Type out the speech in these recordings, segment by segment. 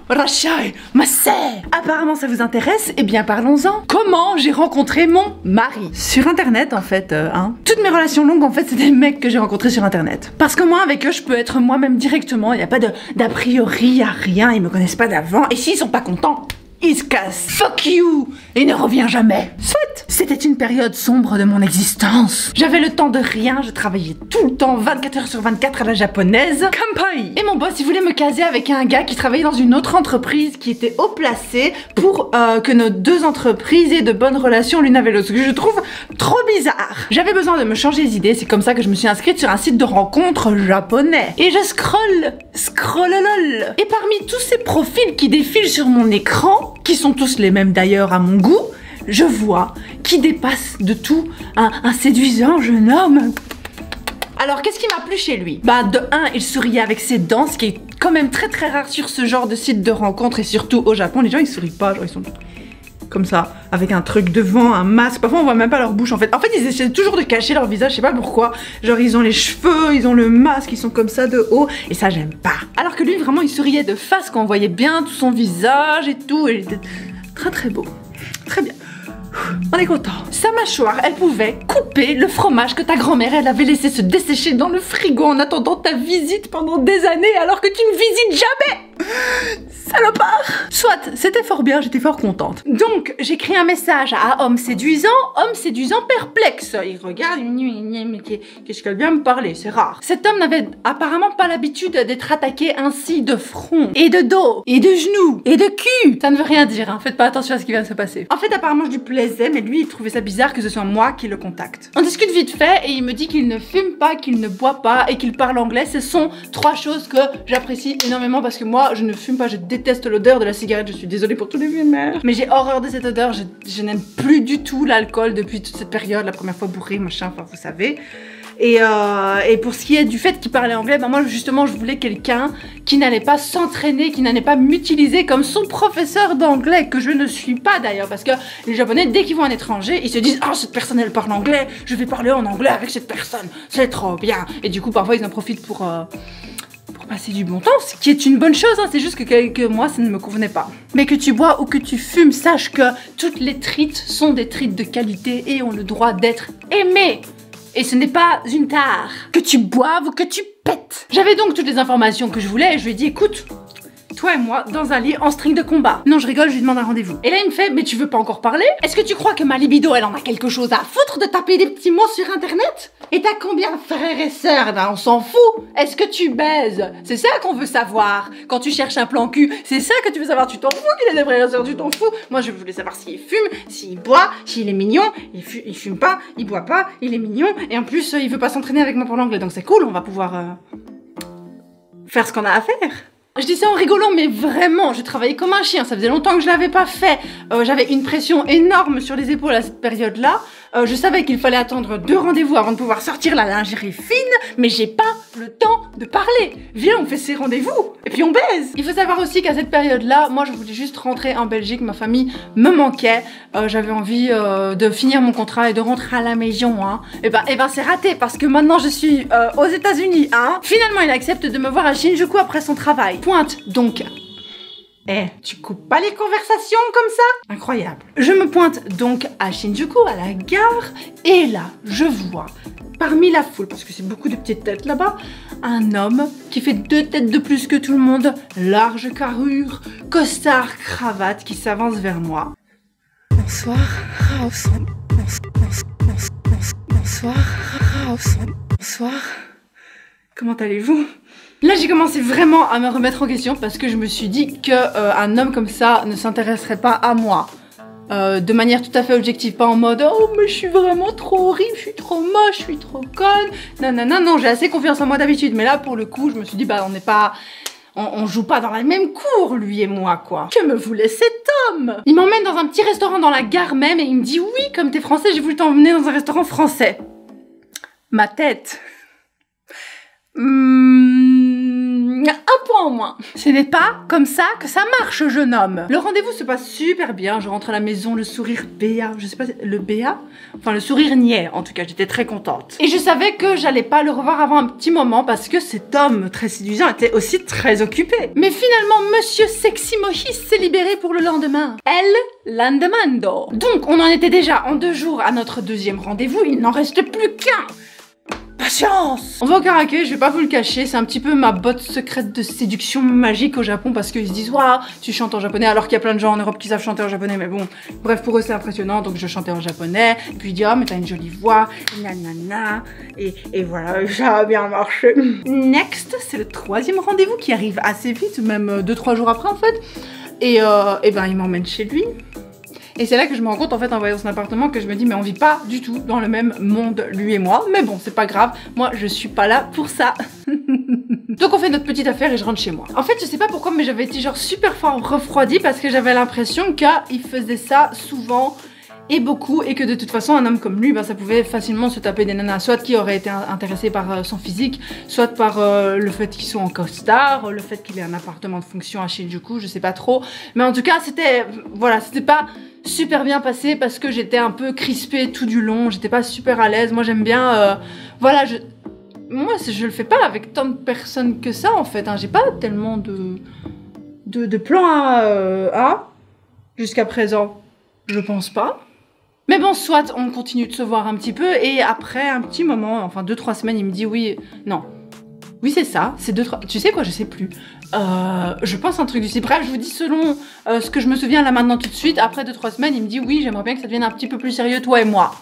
Rachai, Massé. Apparemment ça vous intéresse, eh bien parlons-en. Comment j'ai rencontré mon mari? Sur internet en fait, hein. Toutes mes relations longues en fait c'est des mecs que j'ai rencontrés sur internet. Parce que moi avec eux je peux être moi-même directement, il n'y a pas d'a priori, il n'y a rien, ils me connaissent pas d'avant. Et s'ils sont pas contents, il se casse. Fuck you. Et ne revient jamais. Soit. C'était une période sombre de mon existence. J'avais le temps de rien, je travaillais tout le temps, 24 heures sur 24 à la japonaise. Kampai. Et mon boss, il voulait me caser avec un gars qui travaillait dans une autre entreprise qui était haut placé pour que nos deux entreprises aient de bonnes relations l'une avec l'autre. Ce que je trouve trop bizarre. J'avais besoin de me changer les idées, c'est comme ça que je me suis inscrite sur un site de rencontres japonais. Et je scrollolol. Et parmi tous ces profils qui défilent sur mon écran, qui sont tous les mêmes d'ailleurs à mon goût, je vois qui dépasse de tout un séduisant jeune homme. Alors qu'est-ce qui m'a plu chez lui? Bah de un, il souriait avec ses dents, ce qui est quand même très rare sur ce genre de site de rencontres et surtout au Japon, les gens ils sourient pas, genre ils sont comme ça, avec un truc devant, un masque, parfois on voit même pas leur bouche en fait. En fait ils essaient toujours de cacher leur visage, je sais pas pourquoi, genre ils ont les cheveux, ils ont le masque, ils sont comme ça de haut, et ça j'aime pas. Alors que lui vraiment il souriait de face quand on voyait bien tout son visage et tout, et il était très beau, très bien. On est content. Sa mâchoire, elle pouvait couper le fromage que ta grand-mère, elle avait laissé se dessécher dans le frigo en attendant ta visite pendant des années alors que tu ne visites jamais. Salopard. Soit, c'était fort bien, j'étais fort contente. Donc, j'écris un message à homme séduisant perplexe. Il regarde, il me dit, mais qu'est-ce qu'elle vient me parler, c'est rare. Cet homme n'avait apparemment pas l'habitude d'être attaqué ainsi de front, et de dos, et de genoux, et de cul. Ça ne veut rien dire, hein. Faites pas attention à ce qui vient de se passer. En fait, apparemment, je lui plaisais, mais lui, il trouvait ça bizarre que ce soit moi qui le contacte. On discute vite fait, et il me dit qu'il ne fume pas, qu'il ne boit pas, et qu'il parle anglais. Ce sont trois choses que j'apprécie énormément parce que moi, je ne fume pas, je déteste l'odeur de la cigarette, je suis désolée pour tous les fumeurs. Mais j'ai horreur de cette odeur, je n'aime plus du tout l'alcool depuis toute cette période, la première fois bourrée, machin, enfin vous savez. Et pour ce qui est du fait qu'il parlait anglais, bah moi justement je voulais quelqu'un qui n'allait pas s'entraîner, qui n'allait pas m'utiliser comme son professeur d'anglais, que je ne suis pas d'ailleurs, parce que les Japonais dès qu'ils voient un étranger, ils se disent ah cette personne elle parle anglais, je vais parler en anglais avec cette personne, c'est trop bien. Et du coup parfois ils en profitent pour passer du bon temps, ce qui est une bonne chose, hein, c'est juste que quelques mois ça ne me convenait pas. Mais que tu bois ou que tu fumes, sache que toutes les treats sont des treats de qualité et ont le droit d'être aimées. Et ce n'est pas une tare. Que tu boives ou que tu pètes. J'avais donc toutes les informations que je voulais et je lui ai dit écoute, toi et moi, dans un lit en string de combat. Non, je rigole, je lui demande un rendez-vous. Et là, il me fait, mais tu veux pas encore parler? Est-ce que tu crois que ma libido, elle en a quelque chose à foutre de taper des petits mots sur internet? Et t'as combien de frères et sœurs? Ben, on s'en fout. Est-ce que tu baises? C'est ça qu'on veut savoir. Quand tu cherches un plan cul, c'est ça que tu veux savoir. Tu t'en fous qu'il ait des frères et sœurs, tu t'en fous. Moi, je voulais savoir s'il fume, s'il boit, s'il est mignon. Il fume pas, il boit pas, il est mignon. Et en plus, il veut pas s'entraîner avec moi pour l'anglais. Donc c'est cool, on va pouvoir faire ce qu'on a à faire. Je dis ça en rigolant, mais vraiment, je travaillais comme un chien, ça faisait longtemps que je l'avais pas fait. J'avais une pression énorme sur les épaules à cette période-là. Je savais qu'il fallait attendre 2 rendez-vous avant de pouvoir sortir la lingerie fine, mais j'ai pas le temps de parler. Viens, on fait ces rendez-vous, et puis on baise. Il faut savoir aussi qu'à cette période-là, moi je voulais juste rentrer en Belgique, ma famille me manquait. J'avais envie de finir mon contrat et de rentrer à la maison, hein. Et ben c'est raté, parce que maintenant je suis aux États-Unis, hein. Finalement, il accepte de me voir à Shinjuku après son travail. Pointe donc. Tu coupes pas les conversations comme ça? Incroyable. Je me pointe donc à Shinjuku, à la gare, et là, je vois, parmi la foule, parce que c'est beaucoup de petites têtes là-bas, un homme qui fait 2 têtes de plus que tout le monde, large carrure, costard, cravate, qui s'avance vers moi. Bonsoir, Raoson. Bonsoir, Raoson. Bonsoir. Comment allez-vous? Là, j'ai commencé vraiment à me remettre en question parce que je me suis dit qu'un homme comme ça ne s'intéresserait pas à moi. De manière tout à fait objective, pas en mode oh mais je suis vraiment trop horrible, je suis trop moche, je suis trop conne. Non, j'ai assez confiance en moi d'habitude. Mais là, pour le coup, je me suis dit bah on n'est pas... On joue pas dans la même cour, lui et moi, quoi. Que me voulait cet homme? Il m'emmène dans un petit restaurant dans la gare même et il me dit oui, comme t'es français, j'ai voulu t'emmener dans un restaurant français. Ma tête... Un point en moins. Ce n'est pas comme ça que ça marche, jeune homme. Le rendez-vous se passe super bien. Je rentre à la maison, le sourire béat. Je sais pas, le béat? Enfin, le sourire niais, en tout cas. J'étais très contente. Et je savais que j'allais pas le revoir avant un petit moment parce que cet homme très séduisant était aussi très occupé. Mais finalement, Monsieur Sexy Mohis s'est libéré pour le lendemain. El Landemando. Donc, on en était déjà en 2 jours à notre 2e rendez-vous. Il n'en reste plus qu'un. Patience! On va au karaoké, je vais pas vous le cacher, c'est un petit peu ma botte secrète de séduction magique au Japon parce qu'ils se disent waouh, tu chantes en japonais alors qu'il y a plein de gens en Europe qui savent chanter en japonais, mais bon, bref, pour eux c'est impressionnant, donc je chantais en japonais, et puis il dit oh mais t'as une jolie voix, nanana, et voilà, ça a bien marché. Next, c'est le 3e rendez-vous qui arrive assez vite, même 2-3 jours après en fait, et ben il m'emmène chez lui. Et c'est là que je me rends compte en fait en voyant son appartement que je me dis mais on vit pas du tout dans le même monde lui et moi. Mais bon c'est pas grave, moi je suis pas là pour ça. Donc on fait notre petite affaire et je rentre chez moi. En fait je sais pas pourquoi mais j'avais été genre super fort refroidie parce que j'avais l'impression qu'il faisait ça souvent et beaucoup et que de toute façon un homme comme lui, bah, ça pouvait facilement se taper des nanas soit qui auraient été intéressés par son physique, soit par le fait qu'ils soient en costard, le fait qu'il ait un appartement de fonction à Shinjuku, je sais pas trop. Mais en tout cas c'était, voilà, c'était pas super bien passé parce que j'étais un peu crispée tout du long, j'étais pas super à l'aise. Moi j'aime bien, voilà, moi je le fais pas avec tant de personnes que ça en fait, hein. J'ai pas tellement de plans à jusqu'à présent, je pense pas. Mais bon, soit on continue de se voir un petit peu et après un petit moment, enfin 2-3 semaines, il me dit oui, non. Oui c'est ça, c'est 2-3, tu sais quoi, je sais plus. Je pense un truc du style. Bref, je vous dis selon ce que je me souviens là maintenant tout de suite, après 2-3 semaines, il me dit oui, j'aimerais bien que ça devienne un petit peu plus sérieux toi et moi.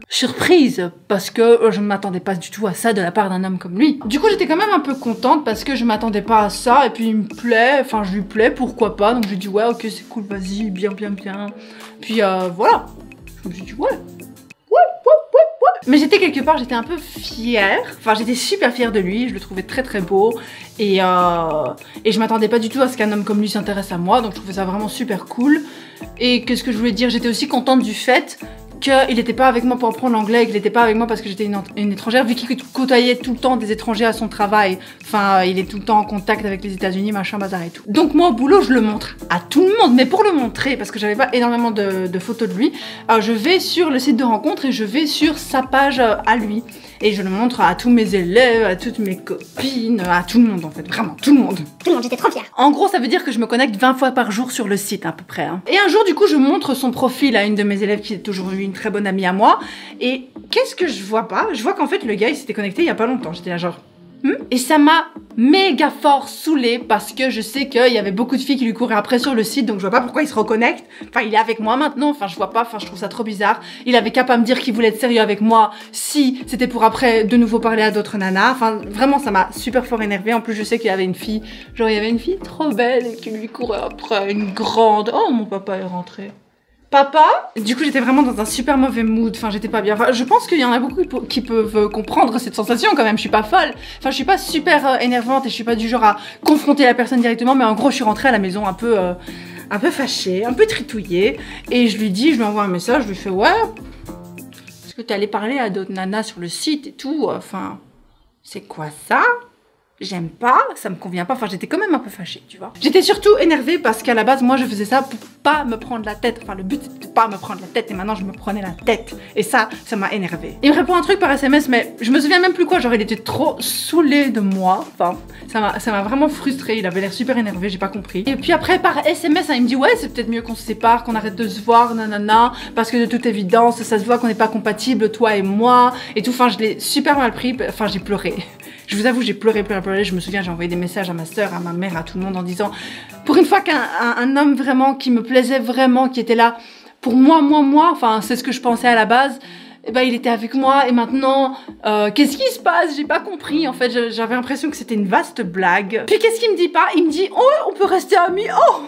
Surprise, parce que je ne m'attendais pas du tout à ça de la part d'un homme comme lui. Du coup j'étais quand même un peu contente parce que je m'attendais pas à ça et puis il me plaît, enfin je lui plais, pourquoi pas. Donc je lui dis ouais ok c'est cool, vas-y, bien. Puis voilà, je me suis dit ouais. Mais j'étais quelque part, j'étais un peu fière, enfin j'étais super fière de lui, je le trouvais très très beau et je m'attendais pas du tout à ce qu'un homme comme lui s'intéresse à moi, donc je trouvais ça vraiment super cool. Et qu'est-ce que je voulais dire, j'étais aussi contente du fait qu'il n'était pas avec moi pour apprendre l'anglais, qu'il n'était pas avec moi parce que j'étais une étrangère, vu qu'il côtoyait tout le temps des étrangers à son travail. Enfin, il est tout le temps en contact avec les États-Unis, machin, bazar et tout. Donc moi, au boulot, je le montre à tout le monde. Mais pour le montrer, parce que j'avais pas énormément de photos de lui, je vais sur le site de rencontre et je vais sur sa page à lui. Et je le montre à tous mes élèves, à toutes mes copines, à tout le monde en fait, vraiment tout le monde. Tout le monde, j'étais trop fière. En gros, ça veut dire que je me connecte 20 fois par jour sur le site à peu près. Hein. Et un jour, du coup, je montre son profil à une de mes élèves qui est toujours une très bonne amie à moi. Et qu'est-ce que je vois pas? Je vois qu'en fait, le gars, il s'était connecté il y a pas longtemps. J'étais là genre... Et ça m'a méga fort saoulée parce que je sais qu'il y avait beaucoup de filles qui lui couraient après sur le site, donc je vois pas pourquoi il se reconnecte. Enfin, il est avec moi maintenant, enfin je vois pas, enfin je trouve ça trop bizarre. Il avait qu'à pas me dire qu'il voulait être sérieux avec moi si c'était pour après de nouveau parler à d'autres nanas. Enfin vraiment ça m'a super fort énervée. En plus je sais qu'il y avait une fille, genre il y avait une fille trop belle et qui lui courait après, une grande. Oh mon papa est rentré. Papa. Du coup j'étais vraiment dans un super mauvais mood, enfin j'étais pas bien, enfin, je pense qu'il y en a beaucoup qui peuvent comprendre cette sensation quand même, je suis pas folle, enfin je suis pas super énervante et je suis pas du genre à confronter la personne directement, mais en gros je suis rentrée à la maison un peu fâchée, un peu tritouillée, et je lui envoie un message, je lui fais ouais, est-ce que t'es allée parler à d'autres nanas sur le site et tout, enfin c'est quoi ça? J'aime pas, ça me convient pas, enfin j'étais quand même un peu fâchée, tu vois. J'étais surtout énervée parce qu'à la base, moi je faisais ça pour pas me prendre la tête, enfin le but c'était de pas me prendre la tête et maintenant je me prenais la tête. Et ça m'a énervée. Il me répond un truc par SMS mais je me souviens même plus quoi, genre il était trop saoulé de moi, enfin ça m'a vraiment frustrée, il avait l'air super énervé, j'ai pas compris. Et puis après par SMS, hein, il me dit ouais c'est peut-être mieux qu'on se sépare, qu'on arrête de se voir, nanana, parce que de toute évidence ça se voit qu'on n'est pas compatibles, toi et moi, et tout, enfin je l'ai super mal pris, enfin j'ai pleuré. Je vous avoue, j'ai pleuré. Je me souviens, j'ai envoyé des messages à ma soeur, à ma mère, à tout le monde en disant pour une fois qu'un homme vraiment qui me plaisait vraiment, qui était là pour moi, enfin c'est ce que je pensais à la base, et ben il était avec moi et maintenant qu'est-ce qui se passe? J'ai pas compris en fait, j'avais l'impression que c'était une vaste blague. Puis qu'est-ce qu'il me dit pas? Il me dit oh on peut rester amis, oh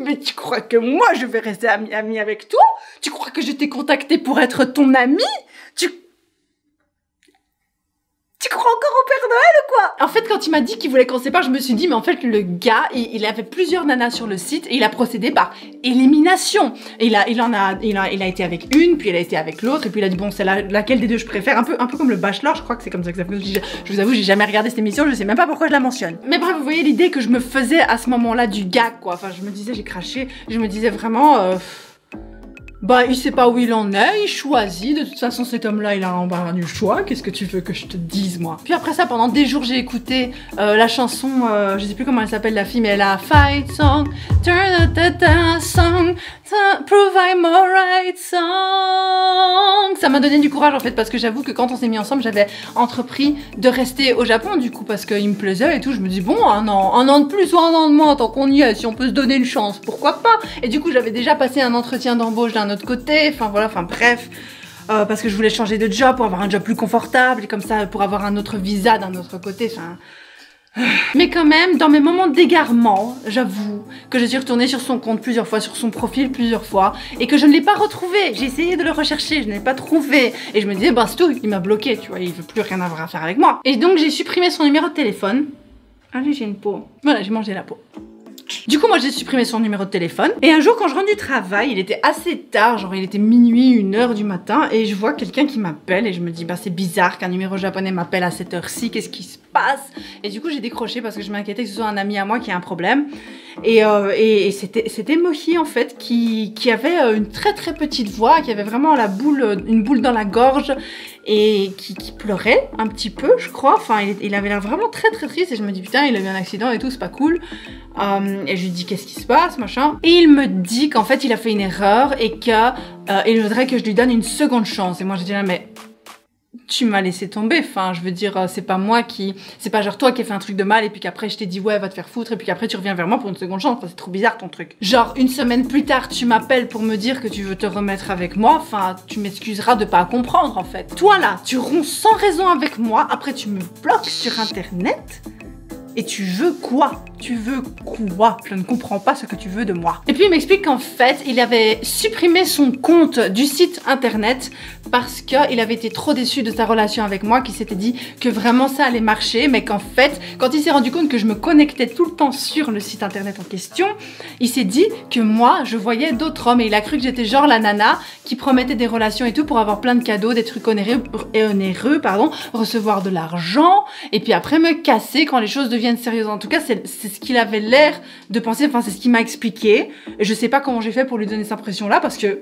mais tu crois que moi je vais rester amie avec toi? Tu crois que je t'ai contacté pour être ton amie? Tu crois encore au Père Noël ou quoi? En fait, quand il m'a dit qu'il voulait qu'on se sépare, je me suis dit, mais en fait, le gars, il avait plusieurs nanas sur le site et il a procédé par élimination. Et il a été avec une, puis il a été avec l'autre, et puis il a dit, bon, c'est laquelle des deux je préfère. Un peu comme le Bachelor, je crois que c'est comme ça que ça fait. Je vous avoue, j'ai jamais regardé cette émission, je sais même pas pourquoi je la mentionne. Mais bref, vous voyez l'idée que je me faisais à ce moment-là du gars, quoi. Enfin, je me disais, j'ai craché, je me disais vraiment... Bah, il sait pas où il en est, il choisit. De toute façon, cet homme-là, il a l'embarras du choix. Qu'est-ce que tu veux que je te dise, moi? Puis après ça, pendant des jours, j'ai écouté la chanson, je sais plus comment elle s'appelle, la fille, mais elle a Fight Song, Turn the Song, Prove I'm alright Song. Ça m'a donné du courage, en fait, parce que j'avoue que quand on s'est mis ensemble, j'avais entrepris de rester au Japon, du coup, parce qu'il me plaisait et tout. Je me dis, bon, un an de plus ou un an de moins, tant qu'on y est, si on peut se donner une chance, pourquoi pas? Et du coup, j'avais déjà passé un entretien d'embauche d'un autre côté, enfin voilà, enfin bref, parce que je voulais changer de job pour avoir un job plus confortable, et comme ça pour avoir un autre visa d'un autre côté, enfin... Mais quand même, dans mes moments d'égarement, j'avoue que je suis retournée sur son compte plusieurs fois, sur son profil plusieurs fois, et que je ne l'ai pas retrouvé. J'ai essayé de le rechercher, je ne l'ai pas trouvé. Et je me disais, bah c'est tout, il m'a bloqué, tu vois, il veut plus rien avoir à faire avec moi. Et donc j'ai supprimé son numéro de téléphone. Allez, j'ai une peau. Voilà, j'ai mangé la peau. Du coup, moi, j'ai supprimé son numéro de téléphone. Et un jour, quand je rentre du travail, il était assez tard, genre il était minuit, 1h du matin, et je vois quelqu'un qui m'appelle, et je me dis, bah c'est bizarre qu'un numéro japonais m'appelle à cette heure-ci, qu'est-ce qui se passe? Et du coup, j'ai décroché parce que je m'inquiétais que ce soit un ami à moi qui a un problème. Et c'était Mohi, en fait, qui avait une très très petite voix, qui avait vraiment une boule dans la gorge, et qui pleurait un petit peu, je crois. Enfin, il avait l'air vraiment très très triste, et je me dis, putain, il a eu un accident et tout, c'est pas cool. Et je lui dis, qu'est-ce qui se passe, machin. Et il me dit qu'en fait, il a fait une erreur, et qu'il voudrait que je lui donne une seconde chance. Et moi, je dis là, mais... tu m'as laissé tomber, enfin, je veux dire, c'est pas moi qui... c'est pas genre toi qui as fait un truc de mal et puis qu'après je t'ai dit ouais, va te faire foutre et puis qu'après tu reviens vers moi pour une seconde chance, enfin, c'est trop bizarre ton truc. Genre, une semaine plus tard, tu m'appelles pour me dire que tu veux te remettre avec moi, enfin, tu m'excuseras de pas comprendre, en fait. Toi, là, tu romps sans raison avec moi, après tu me bloques sur Internet. Et tu veux quoi? Tu veux quoi? Je ne comprends pas ce que tu veux de moi. Et puis il m'explique qu'en fait, il avait supprimé son compte du site internet parce qu'il avait été trop déçu de sa relation avec moi, qu'il s'était dit que vraiment ça allait marcher, mais qu'en fait, quand il s'est rendu compte que je me connectais tout le temps sur le site internet en question, il s'est dit que moi, je voyais d'autres hommes et il a cru que j'étais genre la nana qui promettait des relations et tout pour avoir plein de cadeaux, des trucs onéreux, recevoir de l'argent et puis après me casser quand les choses deviennent sérieuses. En tout cas, c'est ce qu'il avait l'air de penser, enfin c'est ce qu'il m'a expliqué. Et je sais pas comment j'ai fait pour lui donner cette impression-là parce que...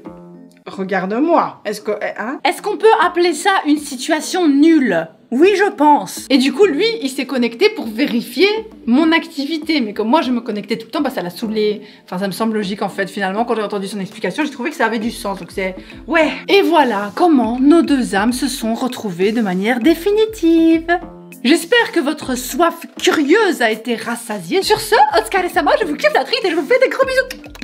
regarde-moi. Est-ce qu'on peut appeler ça une situation nulle? Oui, je pense. Et du coup, lui, il s'est connecté pour vérifier mon activité. Mais comme moi, je me connectais tout le temps, bah ça l'a saoulé. Enfin, ça me semble logique en fait. Finalement, quand j'ai entendu son explication, j'ai trouvé que ça avait du sens. Donc c'est... ouais. Et voilà comment nos deux âmes se sont retrouvées de manière définitive. J'espère que votre soif curieuse a été rassasiée. Sur ce, Otsukare-sama, je vous kiffe la trite et je vous fais des gros bisous.